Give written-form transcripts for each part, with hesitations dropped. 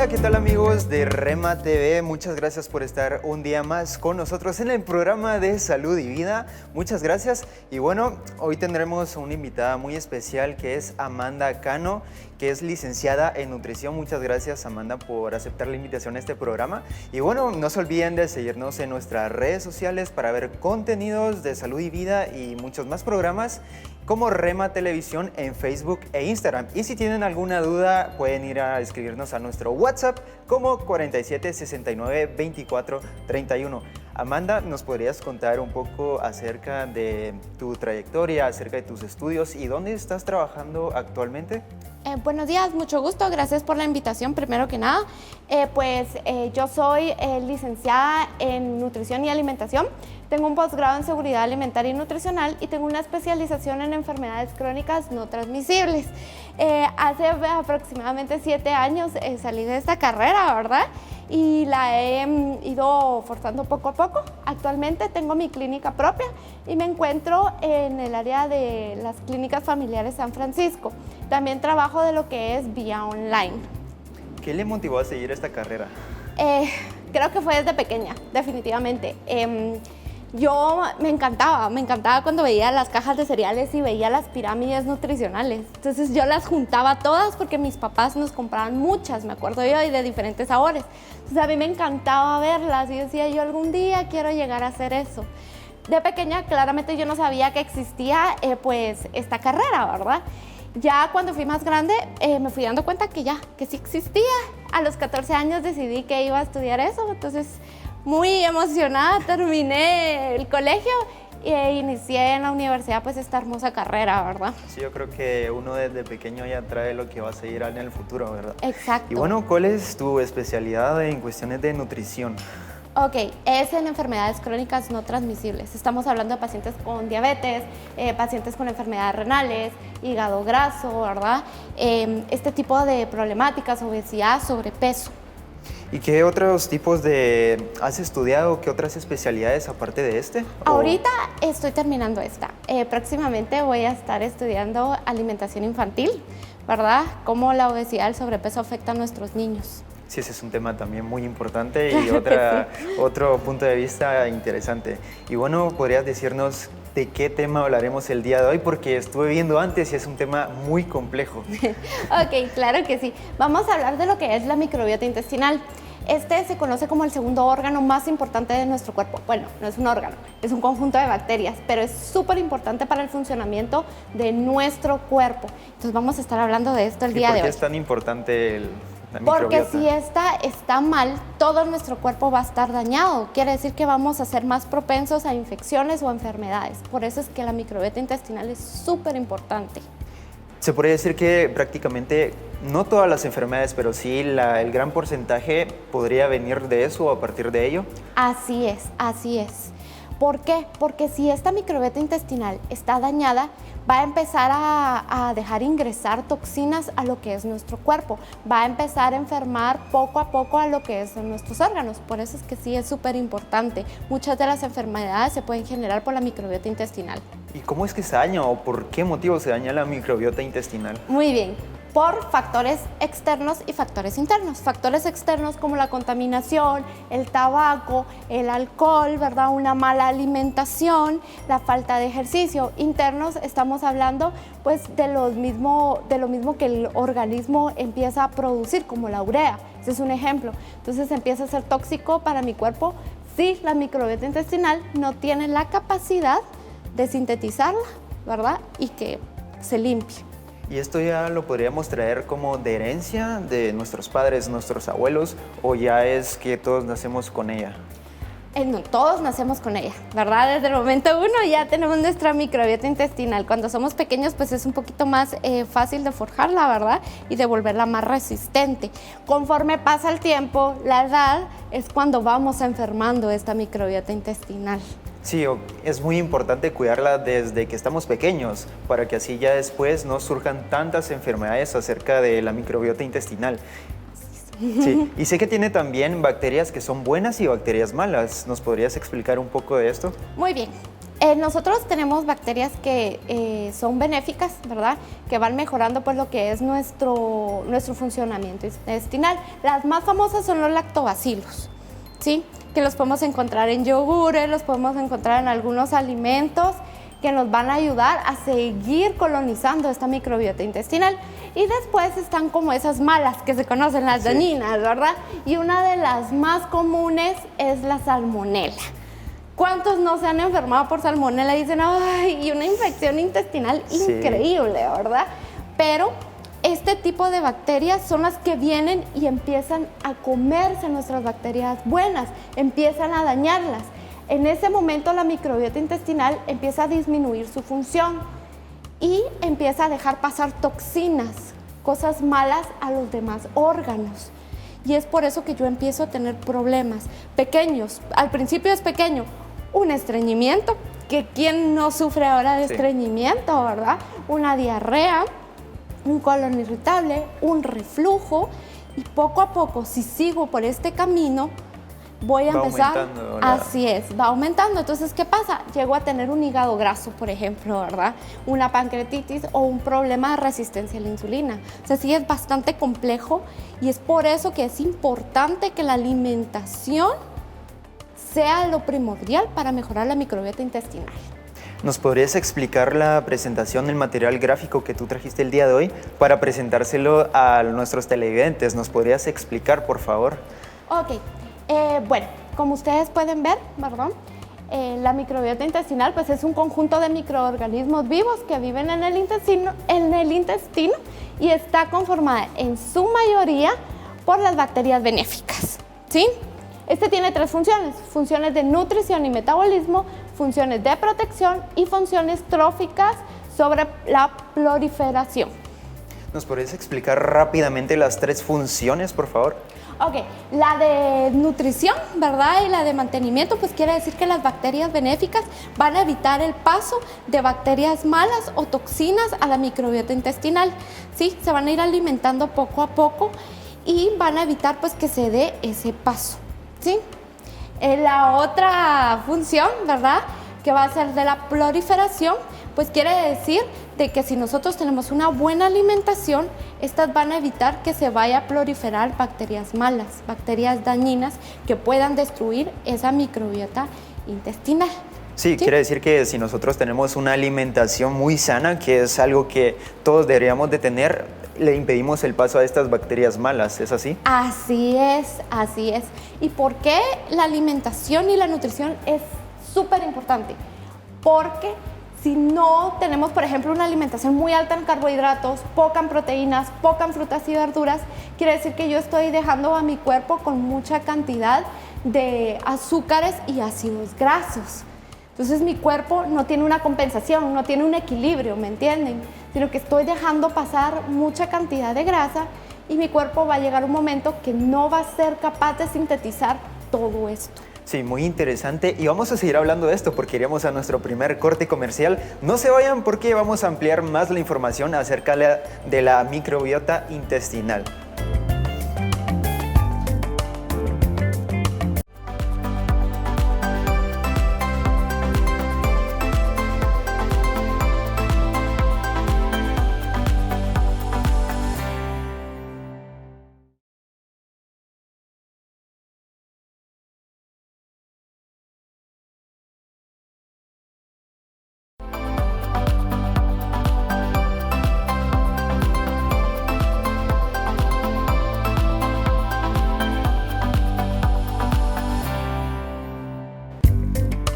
Hola, ¿qué tal amigos de Rema TV? Muchas gracias por estar un día más con nosotros en el programa de Salud y Vida. Muchas gracias. Y bueno, hoy tendremos una invitada muy especial que es Amanda Cano, que es licenciada en nutrición. Muchas gracias, Amanda, por aceptar la invitación a este programa. Y bueno, no se olviden de seguirnos en nuestras redes sociales para ver contenidos de salud y vida y muchos más programas como Rema Televisión en Facebook e Instagram. Y si tienen alguna duda, pueden ir a escribirnos a nuestro WhatsApp como 47 69 24 31. Amanda, ¿nos podrías contar un poco acerca de tu trayectoria, acerca de tus estudios y dónde estás trabajando actualmente? Buenos días, mucho gusto, gracias por la invitación, primero que nada. Yo soy licenciada en nutrición y alimentación, tengo un posgrado en seguridad alimentaria y nutricional y tengo una especialización en enfermedades crónicas no transmisibles. Hace aproximadamente 7 años salí de esta carrera, ¿verdad? Y la he ido forzando poco a poco. Actualmente tengo mi clínica propia y me encuentro en el área de las clínicas familiares San Francisco. También trabajo de lo que es vía online. ¿Qué le motivó a seguir esta carrera? Creo que fue desde pequeña, definitivamente. Yo me encantaba cuando veía las cajas de cereales y veía las pirámides nutricionales. Entonces yo las juntaba todas porque mis papás nos compraban muchas, me acuerdo yo, y de diferentes sabores. Entonces a mí me encantaba verlas y decía yo algún día quiero llegar a hacer eso. De pequeña claramente yo no sabía que existía esta carrera, ¿verdad? Ya cuando fui más grande me fui dando cuenta que sí existía. A los 14 años decidí que iba a estudiar eso, entonces muy emocionada terminé el colegio e inicié en la universidad pues esta hermosa carrera, ¿verdad? Sí, yo creo que uno desde pequeño ya trae lo que va a seguir en el futuro, ¿verdad? Exacto. Y bueno, ¿cuál es tu especialidad en cuestiones de nutrición? Ok, es en enfermedades crónicas no transmisibles. Estamos hablando de pacientes con diabetes, pacientes con enfermedades renales, hígado graso, ¿verdad? Este tipo de problemáticas, obesidad, sobrepeso. ¿Y qué otros tipos has estudiado? ¿Qué otras especialidades aparte de este? Ahorita estoy terminando esta. Próximamente voy a estar estudiando alimentación infantil, ¿verdad? Cómo la obesidad y el sobrepeso afectan a nuestros niños. Sí, ese es un tema también muy importante y otro punto de vista interesante. Y bueno, ¿podrías decirnos de qué tema hablaremos el día de hoy? Porque estuve viendo antes y es un tema muy complejo. Ok, claro que sí. Vamos a hablar de lo que es la microbiota intestinal. Este se conoce como el segundo órgano más importante de nuestro cuerpo. Bueno, no es un órgano, es un conjunto de bacterias, pero es súper importante para el funcionamiento de nuestro cuerpo. Entonces vamos a estar hablando de esto el día de hoy. ¿Por qué es tan importante la microbiota? Porque si esta está mal, todo nuestro cuerpo va a estar dañado. Quiere decir que vamos a ser más propensos a infecciones o enfermedades. Por eso es que la microbiota intestinal es súper importante. Se podría decir que prácticamente, no todas las enfermedades, pero sí el gran porcentaje podría venir de eso o a partir de ello. Así es, así es. ¿Por qué? Porque si esta microbiota intestinal está dañada, va a empezar a dejar ingresar toxinas a lo que es nuestro cuerpo. Va a empezar a enfermar poco a poco a lo que son nuestros órganos. Por eso es que sí es súper importante. Muchas de las enfermedades se pueden generar por la microbiota intestinal. ¿Y cómo es que se daña o por qué motivo se daña la microbiota intestinal? Muy bien. Por factores externos y factores internos. Factores externos como la contaminación, el tabaco, el alcohol, ¿verdad? Una mala alimentación, la falta de ejercicio. Internos estamos hablando pues de lo mismo que el organismo empieza a producir, como la urea. Ese es un ejemplo. Entonces empieza a ser tóxico para mi cuerpo si la microbiota intestinal no tiene la capacidad de sintetizarla, ¿verdad? Y que se limpie. ¿Y esto ya lo podríamos traer como de herencia de nuestros padres, nuestros abuelos, o ya es que todos nacemos con ella? No, todos nacemos con ella, ¿verdad? Desde el momento uno ya tenemos nuestra microbiota intestinal. Cuando somos pequeños, pues es un poquito más fácil de forjarla, ¿verdad? Y de volverla más resistente. Conforme pasa el tiempo, la edad, es cuando vamos enfermando esta microbiota intestinal. Sí, es muy importante cuidarla desde que estamos pequeños, para que así ya después no surjan tantas enfermedades acerca de la microbiota intestinal. Sí, y sé que tiene también bacterias que son buenas y bacterias malas. ¿Nos podrías explicar un poco de esto? Muy bien. Nosotros tenemos bacterias que son benéficas, ¿verdad? Que van mejorando pues lo que es nuestro funcionamiento intestinal. Las más famosas son los lactobacilos, ¿sí? Que los podemos encontrar en yogures, los podemos encontrar en algunos alimentos que nos van a ayudar a seguir colonizando esta microbiota intestinal. Y después están como esas malas que se conocen, las dañinas, ¿verdad? Y una de las más comunes es la salmonela. ¿Cuántos no se han enfermado por salmonela y dicen, ay, y una infección intestinal increíble, ¿verdad? Pero este tipo de bacterias son las que vienen y empiezan a comerse nuestras bacterias buenas, empiezan a dañarlas. En ese momento la microbiota intestinal empieza a disminuir su función y empieza a dejar pasar toxinas, cosas malas a los demás órganos. Y es por eso que yo empiezo a tener problemas pequeños. Al principio es pequeño, un estreñimiento, que quién no sufre ahora de estreñimiento, ¿verdad? Una diarrea, un colon irritable, un reflujo, y poco a poco, si sigo por este camino, voy a empezar, así es, va aumentando. Entonces, ¿qué pasa? Llego a tener un hígado graso, por ejemplo, ¿verdad? Una pancreatitis o un problema de resistencia a la insulina. O sea, sí es bastante complejo y es por eso que es importante que la alimentación sea lo primordial para mejorar la microbiota intestinal. ¿Nos podrías explicar la presentación, el material gráfico que tú trajiste el día de hoy para presentárselo a nuestros televidentes? ¿Nos podrías explicar, por favor? Ok. Bueno, como ustedes pueden ver, ¿verdad? La microbiota intestinal pues es un conjunto de microorganismos vivos que viven en el intestino y está conformada en su mayoría por las bacterias benéficas, ¿sí? Este tiene tres funciones: funciones de nutrición y metabolismo, funciones de protección y funciones tróficas sobre la proliferación. ¿Nos podrías explicar rápidamente las tres funciones, por favor? Ok, la de nutrición, ¿verdad? Y la de mantenimiento, pues quiere decir que las bacterias benéficas van a evitar el paso de bacterias malas o toxinas a la microbiota intestinal, ¿sí? Se van a ir alimentando poco a poco y van a evitar pues que se dé ese paso, ¿sí? La otra función, ¿verdad? Que va a ser de la proliferación, pues quiere decir de que si nosotros tenemos una buena alimentación, estas van a evitar que se vaya a proliferar bacterias malas, bacterias dañinas que puedan destruir esa microbiota intestinal. Sí, quiere decir que si nosotros tenemos una alimentación muy sana, que es algo que todos deberíamos de tener, le impedimos el paso a estas bacterias malas, ¿es así? Así es, así es. ¿Y por qué la alimentación y la nutrición es súper importante? Porque si no tenemos, por ejemplo, una alimentación muy alta en carbohidratos, poca en proteínas, poca en frutas y verduras, quiere decir que yo estoy dejando a mi cuerpo con mucha cantidad de azúcares y ácidos grasos. Entonces mi cuerpo no tiene una compensación, no tiene un equilibrio, ¿me entienden? Sino que estoy dejando pasar mucha cantidad de grasa y mi cuerpo va a llegar un momento que no va a ser capaz de sintetizar todo esto. Sí, muy interesante, y vamos a seguir hablando de esto porque iremos a nuestro primer corte comercial. No se vayan porque vamos a ampliar más la información acerca de la microbiota intestinal.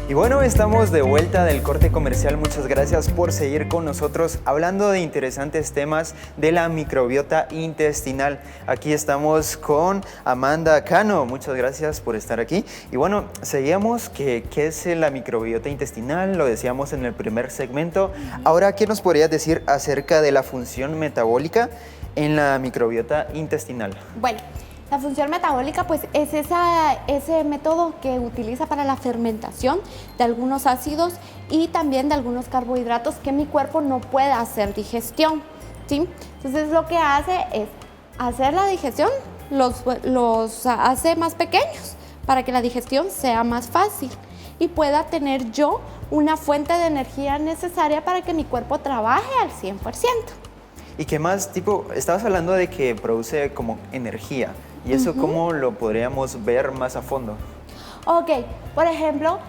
Y bueno, estamos de vuelta del corte comercial. Muchas gracias por seguir con nosotros hablando de interesantes temas de la microbiota intestinal. Aquí estamos con Amanda Cano. Muchas gracias por estar aquí. Y bueno, seguíamos qué es la microbiota intestinal, lo decíamos en el primer segmento. Ahora, ¿qué nos podrías decir acerca de la función metabólica en la microbiota intestinal? Bueno, la función metabólica pues es ese método que utiliza para la fermentación de algunos ácidos y también de algunos carbohidratos que mi cuerpo no puede hacer digestión, ¿sí? Entonces lo que hace es hacer la digestión, los hace más pequeños para que la digestión sea más fácil. y pueda tener yo una fuente de energía necesaria para que mi cuerpo trabaje al 100%. ¿Y qué más? Tipo, estabas hablando de que produce como energía. ¿Y eso cómo lo podríamos ver más a fondo? Ok, por ejemplo,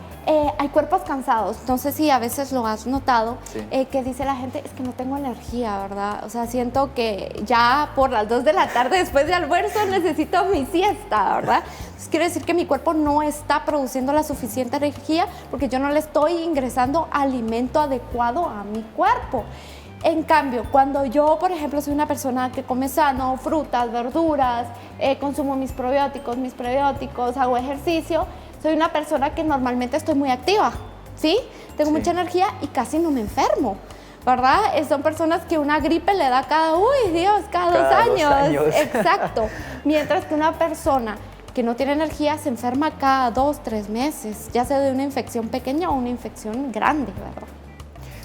hay cuerpos cansados. No sé si a veces lo has notado, Sí. que dice la gente, es que no tengo energía, ¿verdad? O sea, siento que ya por las 2 de la tarde después de almuerzo necesito mi siesta, ¿verdad? Entonces, quiere decir que mi cuerpo no está produciendo la suficiente energía porque yo no le estoy ingresando alimento adecuado a mi cuerpo. En cambio, cuando yo, por ejemplo, soy una persona que come sano, frutas, verduras, consumo mis probióticos, mis prebióticos, hago ejercicio, soy una persona que normalmente estoy muy activa, ¿sí? Tengo mucha energía y casi no me enfermo, ¿verdad? Son personas que una gripe le da cada 2 años. Exacto. Mientras que una persona que no tiene energía se enferma cada 2, 3 meses, ya sea de una infección pequeña o una infección grande, ¿verdad?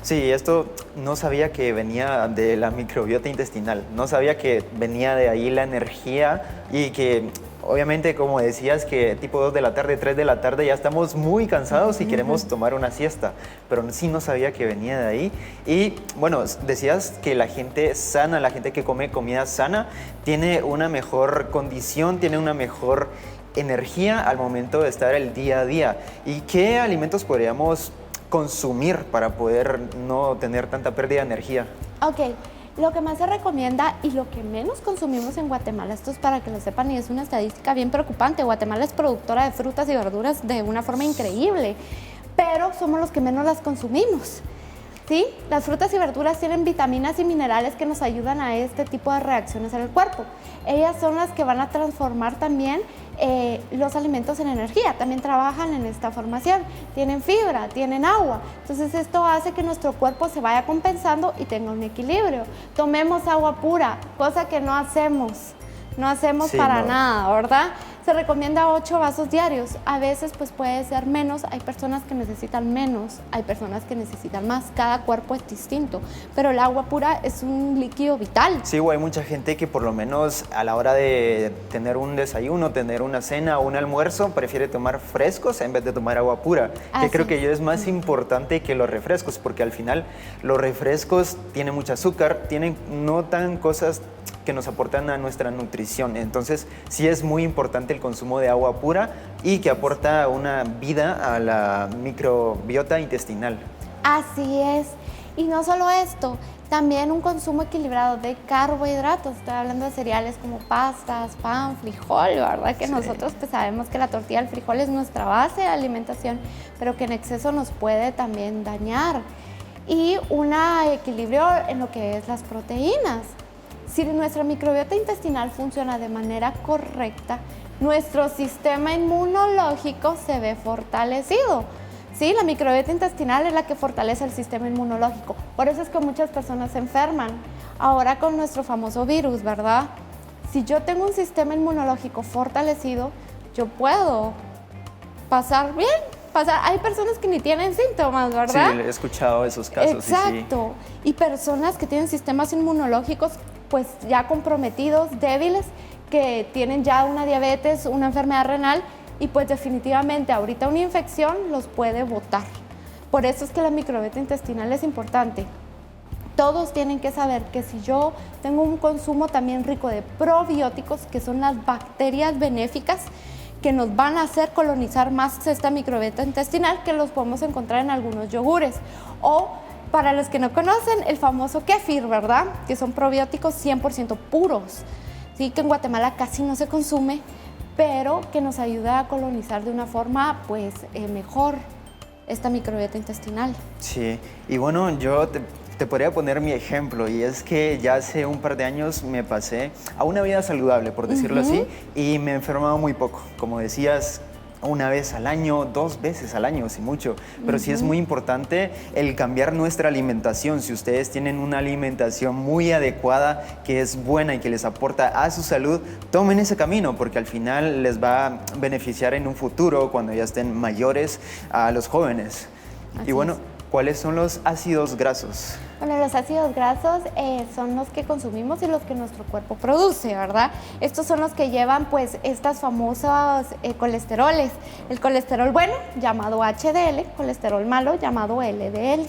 Sí, esto no sabía que venía de la microbiota intestinal, no sabía que venía de ahí la energía y que obviamente, como decías, que tipo 2 de la tarde, 3 de la tarde ya estamos muy cansados y queremos tomar una siesta, pero sí no sabía que venía de ahí. Y bueno, decías que la gente sana, la gente que come comida sana, tiene una mejor condición, tiene una mejor energía al momento de estar el día a día. ¿Y qué alimentos podríamos consumir para poder no tener tanta pérdida de energía? Ok, lo que más se recomienda y lo que menos consumimos en Guatemala, esto es para que lo sepan y es una estadística bien preocupante, Guatemala es productora de frutas y verduras de una forma increíble, pero somos los que menos las consumimos. ¿Sí? Las frutas y verduras tienen vitaminas y minerales que nos ayudan a este tipo de reacciones en el cuerpo. Ellas son las que van a transformar también los alimentos en energía, también trabajan en esta formación, tienen fibra, tienen agua, entonces esto hace que nuestro cuerpo se vaya compensando y tenga un equilibrio. Tomemos agua pura, cosa que no hacemos sí, para nada, ¿verdad? Se recomienda 8 vasos diarios, a veces pues puede ser menos, hay personas que necesitan menos, hay personas que necesitan más, cada cuerpo es distinto, pero el agua pura es un líquido vital. Sí, hay mucha gente que por lo menos a la hora de tener un desayuno, tener una cena o un almuerzo, prefiere tomar frescos en vez de tomar agua pura, que creo que yo es más importante que los refrescos, porque al final los refrescos tienen mucho azúcar, no tan cosas que nos aportan a nuestra nutrición. Entonces, sí es muy importante el consumo de agua pura y que aporta una vida a la microbiota intestinal. Así es. Y no solo esto, también un consumo equilibrado de carbohidratos. Estoy hablando de cereales como pastas, pan, frijol, ¿verdad? Que nosotros pues sabemos que la tortilla del frijol es nuestra base de alimentación, pero que en exceso nos puede también dañar. Y un equilibrio en lo que es las proteínas. Si nuestra microbiota intestinal funciona de manera correcta, nuestro sistema inmunológico se ve fortalecido. Sí, la microbiota intestinal es la que fortalece el sistema inmunológico. Por eso es que muchas personas se enferman. Ahora con nuestro famoso virus, ¿verdad? Si yo tengo un sistema inmunológico fortalecido, yo puedo pasar bien. Hay personas que ni tienen síntomas, ¿verdad? Sí, he escuchado esos casos. Exacto. Y personas que tienen sistemas inmunológicos pues ya comprometidos, débiles, que tienen ya una diabetes, una enfermedad renal y pues definitivamente ahorita una infección los puede botar. Por eso es que la microbiota intestinal es importante. Todos tienen que saber que si yo tengo un consumo también rico de probióticos, que son las bacterias benéficas que nos van a hacer colonizar más esta microbiota intestinal, que los podemos encontrar en algunos yogures. O para los que no conocen, el famoso kéfir, ¿verdad? Que son probióticos 100% puros. Sí, que en Guatemala casi no se consume, pero que nos ayuda a colonizar de una forma pues mejor esta microbiota intestinal. Sí, y bueno, yo te podría poner mi ejemplo, y es que ya hace un par de años me pasé a una vida saludable, por decirlo así, y me enfermaba muy poco. Como decías, una vez al año, 2 veces al año, si mucho. Pero sí es muy importante el cambiar nuestra alimentación. Si ustedes tienen una alimentación muy adecuada, que es buena y que les aporta a su salud, tomen ese camino, porque al final les va a beneficiar en un futuro, cuando ya estén mayores, a los jóvenes. Así y bueno, es. ¿cuáles son los ácidos grasos? Bueno, los ácidos grasos son los que consumimos y los que nuestro cuerpo produce, ¿verdad? Estos son los que llevan pues estas famosas colesteroles. El colesterol bueno, llamado HDL, colesterol malo, llamado LDL,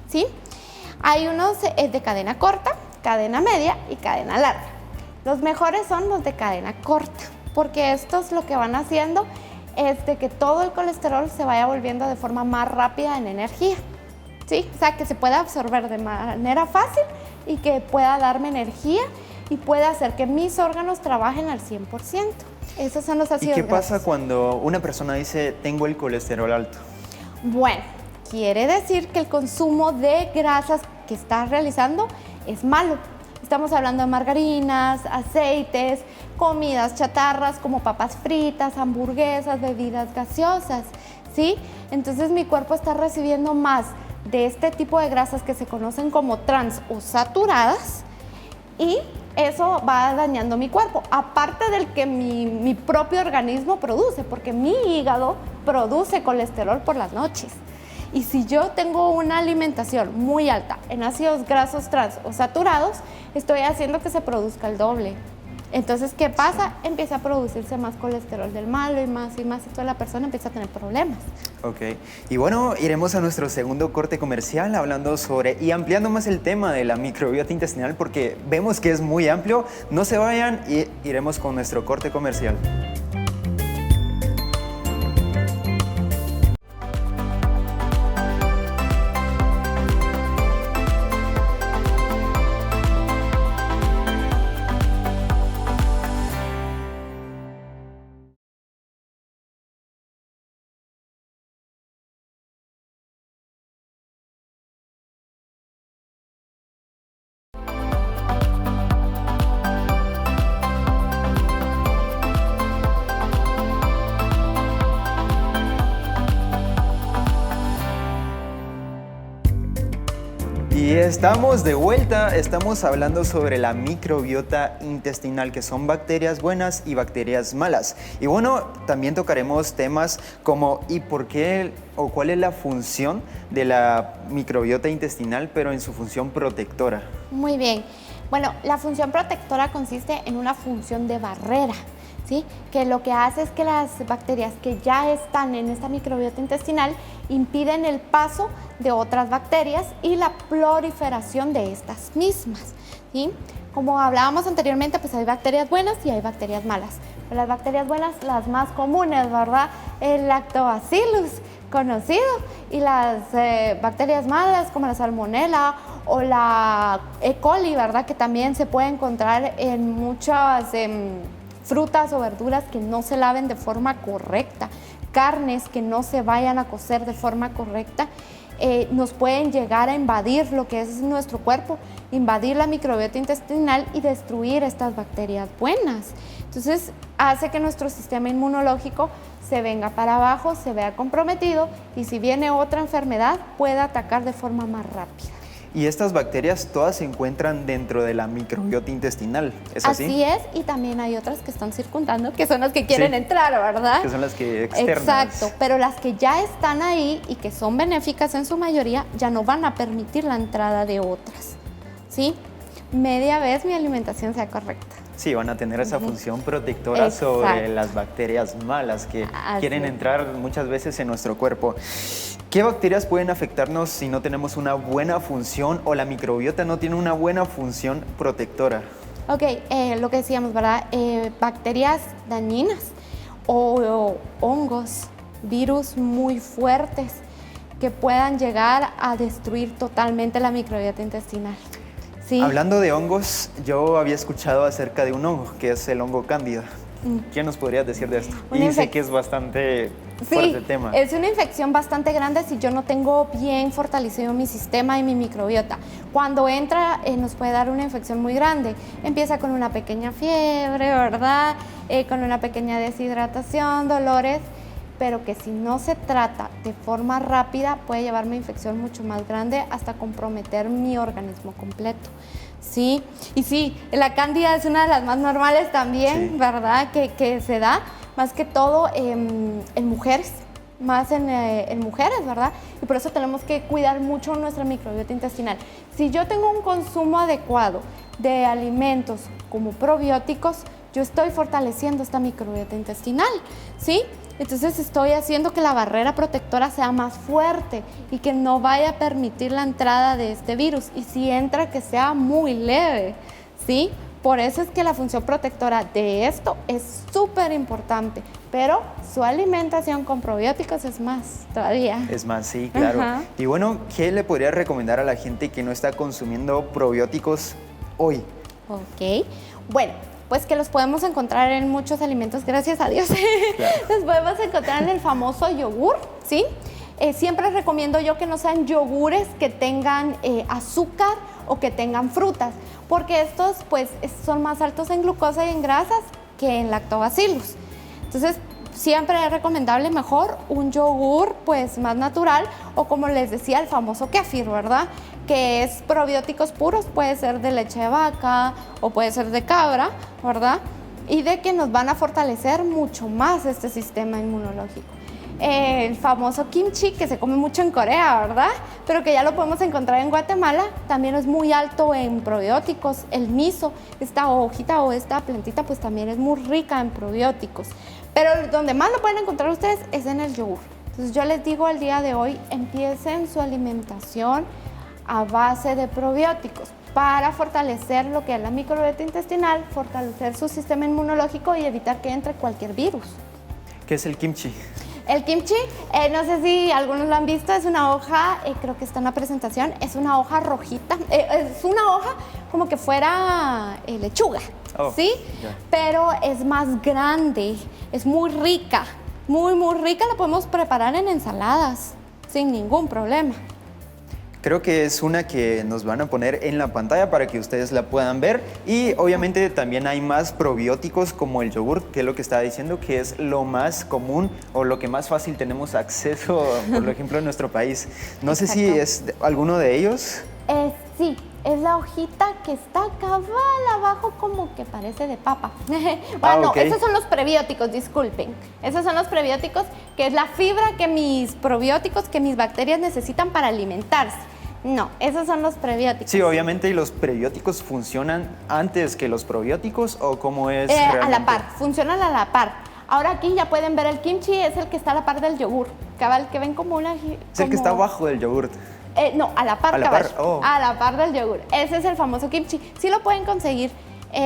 ¿sí? Hay unos de cadena corta, cadena media y cadena larga. Los mejores son los de cadena corta, porque estos lo que van haciendo es de que todo el colesterol se vaya volviendo de forma más rápida en energía. ¿Sí? O sea, que se pueda absorber de manera fácil y que pueda darme energía y pueda hacer que mis órganos trabajen al 100%. Esos son los ácidos grasos. ¿Y qué pasa grasos. cuando una persona dice, tengo el colesterol alto? Bueno, quiere decir que el consumo de grasas que estás realizando es malo. Estamos hablando de margarinas, aceites, comidas chatarras como papas fritas, hamburguesas, bebidas gaseosas, ¿sí? Entonces mi cuerpo está recibiendo más de este tipo de grasas que se conocen como trans o saturadas y eso va dañando mi cuerpo, aparte del que mi propio organismo produce, porque mi hígado produce colesterol por las noches. Y si yo tengo una alimentación muy alta en ácidos grasos trans o saturados, estoy haciendo que se produzca el doble. Entonces, ¿qué pasa? Empieza a producirse más colesterol del malo y más, y toda la persona empieza a tener problemas. Ok, y bueno, iremos a nuestro segundo corte comercial hablando sobre y ampliando más el tema de la microbiota intestinal porque vemos que es muy amplio. No se vayan y iremos con nuestro corte comercial. Y estamos de vuelta, estamos hablando sobre la microbiota intestinal, que son bacterias buenas y bacterias malas. Y bueno, también tocaremos temas como ¿y por qué o cuál es la función de la microbiota intestinal, pero en su función protectora? Muy bien. Bueno, la función protectora consiste en una función de barrera, ¿sí? Que lo que hace es que las bacterias que ya están en esta microbiota intestinal impiden el paso de otras bacterias y la proliferación de estas mismas, ¿sí? Como hablábamos anteriormente, pues hay bacterias buenas y hay bacterias malas. Pero las bacterias buenas, las más comunes, ¿verdad? El Lactobacillus, conocido, y las bacterias malas como la Salmonella o la E. coli, ¿verdad? Que también se puede encontrar en muchas frutas o verduras que no se laven de forma correcta, carnes que no se vayan a cocer de forma correcta, nos pueden llegar a invadir lo que es nuestro cuerpo, invadir la microbiota intestinal y destruir estas bacterias buenas. Entonces hace que nuestro sistema inmunológico se venga para abajo, se vea comprometido y si viene otra enfermedad pueda atacar de forma más rápida. Y estas bacterias todas se encuentran dentro de la microbiota intestinal, ¿es así? Así es, y también hay otras que están circundando, que son las que quieren entrar, ¿verdad? Que son las que externas. Exacto, pero las que ya están ahí y que son benéficas en su mayoría, ya no van a permitir la entrada de otras, ¿sí? Media vez mi alimentación sea correcta. Sí, van a tener esa función protectora sobre las bacterias malas que quieren entrar muchas veces en nuestro cuerpo. ¿Qué bacterias pueden afectarnos si no tenemos una buena función o la microbiota no tiene una buena función protectora? Ok, lo que decíamos, ¿verdad? Bacterias dañinas o hongos, virus muy fuertes que puedan llegar a destruir totalmente la microbiota intestinal. Sí. Hablando de hongos, yo había escuchado acerca de un hongo, que es el hongo cándida. ¿Qué nos podrías decir de esto? Y sé que es bastante fuerte el tema. Es una infección bastante grande si yo no tengo bien fortalecido mi sistema y mi microbiota. Cuando entra nos puede dar una infección muy grande. Empieza con una pequeña fiebre, ¿verdad? Con una pequeña deshidratación, dolores, pero que si no se trata de forma rápida puede llevarme a infección mucho más grande hasta comprometer mi organismo completo. Sí, y sí, la cándida es una de las más normales también, ¿verdad? Que se da más que todo en mujeres, más en mujeres, ¿verdad? Y por eso tenemos que cuidar mucho nuestra microbiota intestinal. Si yo tengo un consumo adecuado de alimentos como probióticos, yo estoy fortaleciendo esta microbiota intestinal, ¿sí? Entonces estoy haciendo que la barrera protectora sea más fuerte y que no vaya a permitir la entrada de este virus. Y si entra, que sea muy leve, ¿sí? Por eso es que la función protectora de esto es súper importante, pero su alimentación con probióticos es más todavía. Es más, sí, claro. Ajá. Y bueno, ¿qué le podría recomendar a la gente que no está consumiendo probióticos hoy? Ok, bueno, pues que los podemos encontrar en muchos alimentos, gracias a Dios. Claro. Los podemos encontrar en el famoso yogur, ¿sí? Siempre recomiendo yo que no sean yogures que tengan azúcar o que tengan frutas, porque estos pues son más altos en glucosa y en grasas que en lactobacillus. Entonces, siempre es recomendable mejor un yogur pues más natural o como les decía el famoso kéfir, ¿verdad? Que es probióticos puros, puede ser de leche de vaca o puede ser de cabra, ¿verdad? Y de que nos van a fortalecer mucho más este sistema inmunológico. El famoso kimchi, que se come mucho en Corea, ¿verdad? Pero que ya lo podemos encontrar en Guatemala, también es muy alto en probióticos. El miso, esta hojita o esta plantita, pues también es muy rica en probióticos. Pero donde más lo pueden encontrar ustedes es en el yogur. Entonces yo les digo el día de hoy, empiecen su alimentación a base de probióticos para fortalecer lo que es la microbiota intestinal, fortalecer su sistema inmunológico y evitar que entre cualquier virus. ¿Qué es el kimchi? El kimchi, no sé si algunos lo han visto, es una hoja, creo que está en la presentación, es una hoja rojita, es una hoja como que fuera lechuga, ¿sí? Yeah. Pero es más grande, es muy rica, muy rica, la podemos preparar en ensaladas sin ningún problema. Creo que es una que nos van a poner en la pantalla para que ustedes la puedan ver. Y obviamente también hay más probióticos como el yogur, que es lo que estaba diciendo, que es lo más común o lo que más fácil tenemos acceso, por ejemplo, en nuestro país. No sé si es alguno de ellos. Sí, es la hojita que está cabal abajo como que parece de papa. Bueno, okay. Esos son los prebióticos, disculpen. Esos son los prebióticos, que es la fibra que mis probióticos, que mis bacterias necesitan para alimentarse. No, esos son los prebióticos. Sí, obviamente, ¿y los prebióticos funcionan antes que los probióticos o cómo es realmente? A la par, funcionan a la par. Ahora aquí ya pueden ver el kimchi, es el que está a la par del yogur. Cabal, que ven como una... Es el que está abajo del yogur. No, a la par, a la par del yogur. Ese es el famoso kimchi. Sí lo pueden conseguir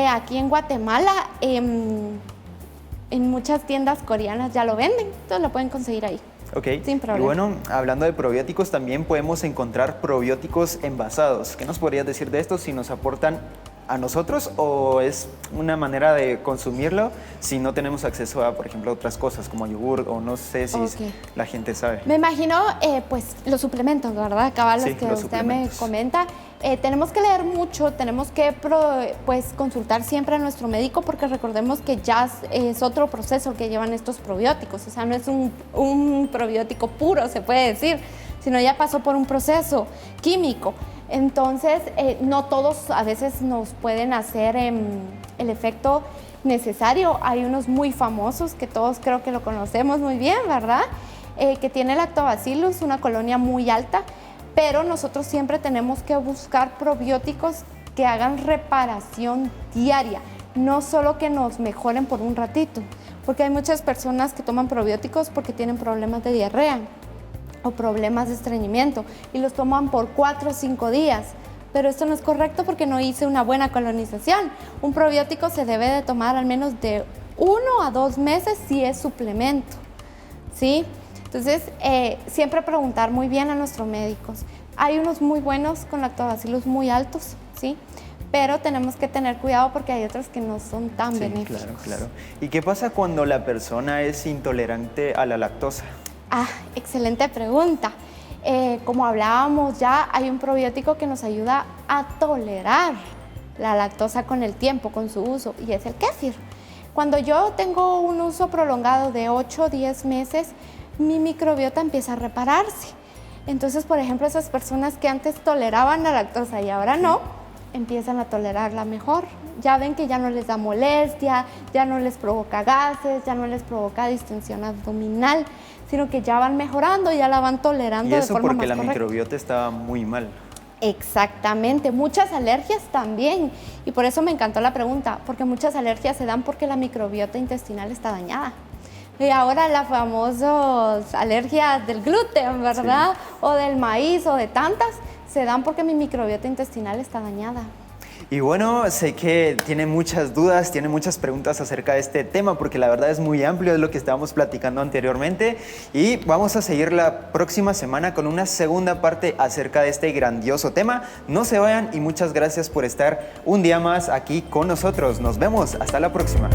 aquí en Guatemala. En muchas tiendas coreanas ya lo venden, entonces lo pueden conseguir ahí. Ok. Sin problema. Y bueno, hablando de probióticos, también podemos encontrar probióticos envasados. ¿Qué nos podrías decir de estos? Si nos aportan a nosotros o es una manera de consumirlo si no tenemos acceso a, por ejemplo, otras cosas como yogur o no sé si la gente sabe. Me imagino, pues, los suplementos, ¿verdad? Cabal, los que usted me comenta. Tenemos que leer mucho, tenemos que pues, consultar siempre a nuestro médico porque recordemos que ya es otro proceso que llevan estos probióticos. O sea, no es un probiótico puro, se puede decir, sino ya pasó por un proceso químico. Entonces, no todos a veces nos pueden hacer el efecto necesario. Hay unos muy famosos que todos creo que lo conocemos muy bien, ¿verdad? Que tiene lactobacillus, una colonia muy alta, pero nosotros siempre tenemos que buscar probióticos que hagan reparación diaria, no solo que nos mejoren por un ratito, porque hay muchas personas que toman probióticos porque tienen problemas de diarrea o problemas de estreñimiento y los toman por 4 o 5 días. Pero esto no es correcto porque no hice una buena colonización. Un probiótico se debe de tomar al menos de 1 a 2 meses si es suplemento, ¿sí? Entonces, siempre preguntar muy bien a nuestros médicos. Hay unos muy buenos con lactobacillus muy altos, ¿sí? Pero tenemos que tener cuidado porque hay otros que no son tan benéficos. Claro, claro. ¿Y qué pasa cuando la persona es intolerante a la lactosa? Excelente pregunta. Como hablábamos ya, hay un probiótico que nos ayuda a tolerar la lactosa con el tiempo, con su uso, y es el kéfir. Cuando yo tengo un uso prolongado de 8 o 10 meses, mi microbiota empieza a repararse. Entonces, por ejemplo, esas personas que antes toleraban la lactosa y ahora no, empiezan a tolerarla mejor. ya ven que ya no les da molestia, ya no les provoca gases, ya no les provoca distensión abdominal, sino que ya van mejorando, ya la van tolerando de forma más correcta. Y eso porque la microbiota estaba muy mal. Exactamente, muchas alergias también, y por eso me encantó la pregunta, porque muchas alergias se dan porque la microbiota intestinal está dañada. Y ahora las famosas alergias del gluten, ¿verdad? Sí. O del maíz o de tantas, se dan porque mi microbiota intestinal está dañada. Y bueno, sé que tiene muchas dudas, tiene muchas preguntas acerca de este tema, porque la verdad es muy amplio, es lo que estábamos platicando anteriormente. Y vamos a seguir la próxima semana con una segunda parte acerca de este grandioso tema. No se vayan y muchas gracias por estar un día más aquí con nosotros. Nos vemos, hasta la próxima.